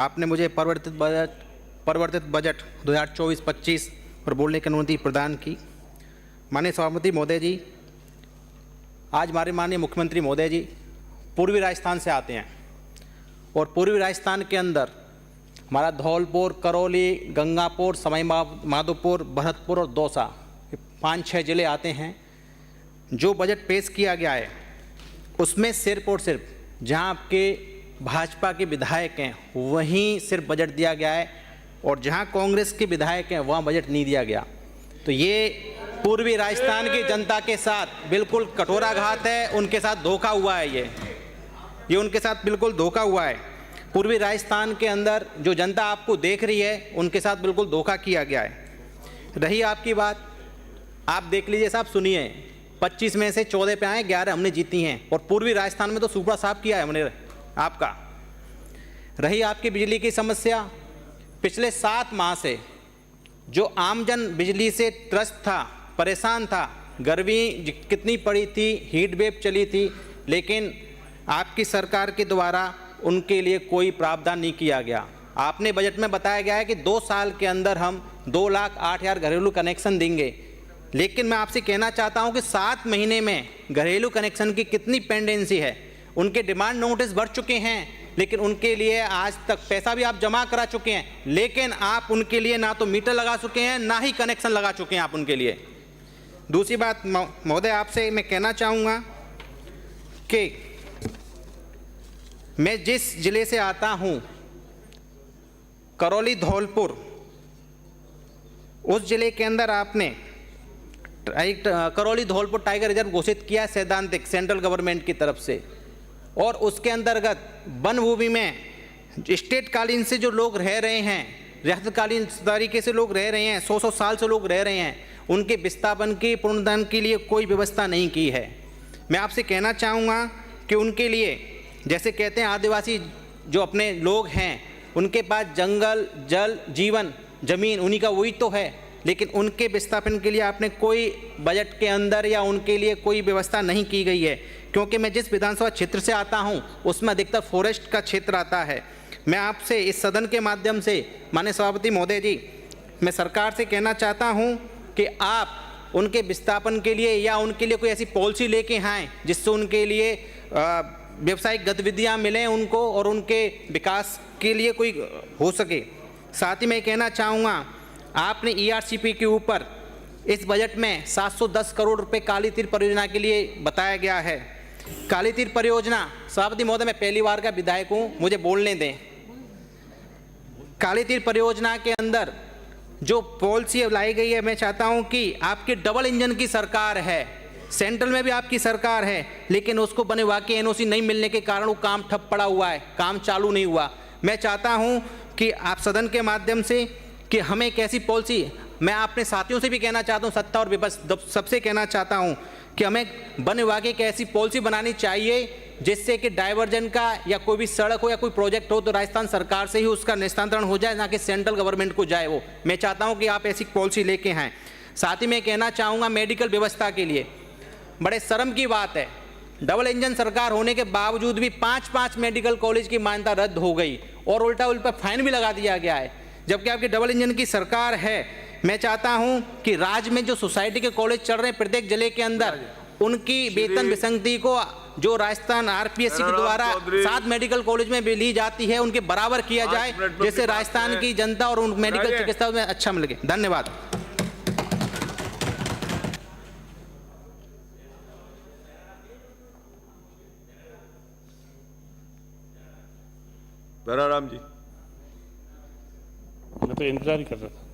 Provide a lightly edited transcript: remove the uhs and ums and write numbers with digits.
आपने मुझे परिवर्तित बजट 2024-25 पर बोलने की अनुमति प्रदान की। माननीय सभापति महोदय जी, आज हमारे माननीय मुख्यमंत्री महोदय जी पूर्वी राजस्थान से आते हैं और पूर्वी राजस्थान के अंदर हमारा धौलपुर, करौली, गंगापुर, सवाई माधोपुर, भरतपुर और दौसा, 5-6 ज़िले आते हैं। जो बजट पेश किया गया है उसमें सिर्फ और सिर्फ जहां आपके भाजपा के विधायक हैं वहीं सिर्फ बजट दिया गया है और जहां कांग्रेस के विधायक हैं वहां बजट नहीं दिया गया। तो ये पूर्वी राजस्थान की जनता के साथ बिल्कुल कठोराघात है, उनके साथ धोखा हुआ है। ये उनके साथ बिल्कुल धोखा हुआ है। पूर्वी राजस्थान के अंदर जो जनता आपको देख रही है उनके साथ बिल्कुल धोखा किया गया है। रही आपकी बात, आप देख लीजिए साहब, सुनिए, 25 में से 14 पे आए, 11 हमने जीती हैं और पूर्वी राजस्थान में तो सुपड़ा साफ किया है हमने आपका। रही आपकी बिजली की समस्या, पिछले 7 माह से जो आमजन बिजली से त्रस्त था, परेशान था, गर्मी कितनी पड़ी थी, हीट वेव चली थी, लेकिन आपकी सरकार के द्वारा उनके लिए कोई प्रावधान नहीं किया गया। आपने बजट में बताया गया है कि 2 साल के अंदर हम 2,08,000 घरेलू कनेक्शन देंगे, लेकिन मैं आपसे कहना चाहता हूं कि 7 महीने में घरेलू कनेक्शन की कितनी पेंडेंसी है। उनके डिमांड नोटिस भर चुके हैं, लेकिन उनके लिए आज तक पैसा भी आप जमा करा चुके हैं, लेकिन आप उनके लिए ना तो मीटर लगा चुके हैं ना ही कनेक्शन लगा चुके हैं आप उनके लिए। दूसरी बात महोदय, आपसे मैं कहना चाहूँगा कि मैं जिस जिले से आता हूँ, करौली धौलपुर, उस जिले के अंदर आपने करौली धौलपुर टाइगर रिजर्व घोषित किया सैद्धांतिक सेंट्रल गवर्नमेंट की तरफ से, और उसके अंतर्गत वन भूमि में स्टेट कालीन से जो लोग रह रहे हैं, रियासतकालीन तरीके से लोग रह रहे हैं, 100 साल से लोग रह रहे हैं, उनके विस्थापन की पुनर्दान के लिए कोई व्यवस्था नहीं की है। मैं आपसे कहना चाहूँगा कि उनके लिए, जैसे कहते हैं आदिवासी जो अपने लोग हैं, उनके पास जंगल, जल, जीवन, जमीन उन्हीं का वही तो है, लेकिन उनके विस्थापन के लिए आपने कोई बजट के अंदर या उनके लिए कोई व्यवस्था नहीं की गई है। क्योंकि मैं जिस विधानसभा क्षेत्र से आता हूं उसमें अधिकतर फॉरेस्ट का क्षेत्र आता है। मैं आपसे इस सदन के माध्यम से माननीय सभापति महोदय जी, मैं सरकार से कहना चाहता हूं कि आप उनके विस्थापन के लिए या उनके लिए कोई ऐसी पॉलिसी लेके आएँ जिससे उनके लिए व्यावसायिक गतिविधियाँ मिलें उनको और उनके विकास के लिए कोई हो सके। साथ ही मैं कहना चाहूँगा, आपने ERCP के ऊपर इस बजट में 710 करोड़ रुपए काली तीर परियोजना के लिए बताया गया है। काली तीर परियोजना, सभापति महोदय मैं पहली बार का विधायक हूँ, मुझे बोलने दें। काली तीर परियोजना के अंदर जो पॉलिसी लाई गई है, मैं चाहता हूँ कि आपकी डबल इंजन की सरकार है, सेंट्रल में भी आपकी सरकार है, लेकिन उसको बने वाकई NOC नहीं मिलने के कारण वो काम ठप पड़ा हुआ है, काम चालू नहीं हुआ। मैं चाहता हूँ कि आप सदन के माध्यम से कि हमें एक ऐसी पॉलिसी, मैं अपने साथियों से भी कहना चाहता हूँ, सत्ता और विपक्ष सबसे कहना चाहता हूँ कि हमें बने वाकई एक ऐसी पॉलिसी बनानी चाहिए जिससे कि डाइवर्जन का या कोई भी सड़क हो या कोई प्रोजेक्ट हो तो राजस्थान सरकार से ही उसका निस्तारण हो जाए, ना कि सेंट्रल गवर्नमेंट को जाए वो। मैं चाहता हूँ कि आप ऐसी पॉलिसी लेके आएँ। साथ ही मैं कहना चाहूँगा, मेडिकल व्यवस्था के लिए बड़े शर्म की बात है, डबल इंजन सरकार होने के बावजूद भी 5-5 मेडिकल कॉलेज की मान्यता रद्द हो गई और उल्टा उन पर फाइन भी लगा दिया गया है, जबकि आपकी डबल इंजन की सरकार है। मैं चाहता हूं कि राज्य में जो सोसाइटी के कॉलेज चल रहे हैं प्रत्येक जिले के अंदर, उनकी वेतन विसंगति को जो राजस्थान RPSC के द्वारा 7 मेडिकल कॉलेज में भी ली जाती है, उनके बराबर किया जाए, जिससे राजस्थान की जनता और उन मेडिकल चिकित्सा में अच्छा मिल गया। धन्यवाद। राम जी, मैं तो इंतजार ही कर रहा था।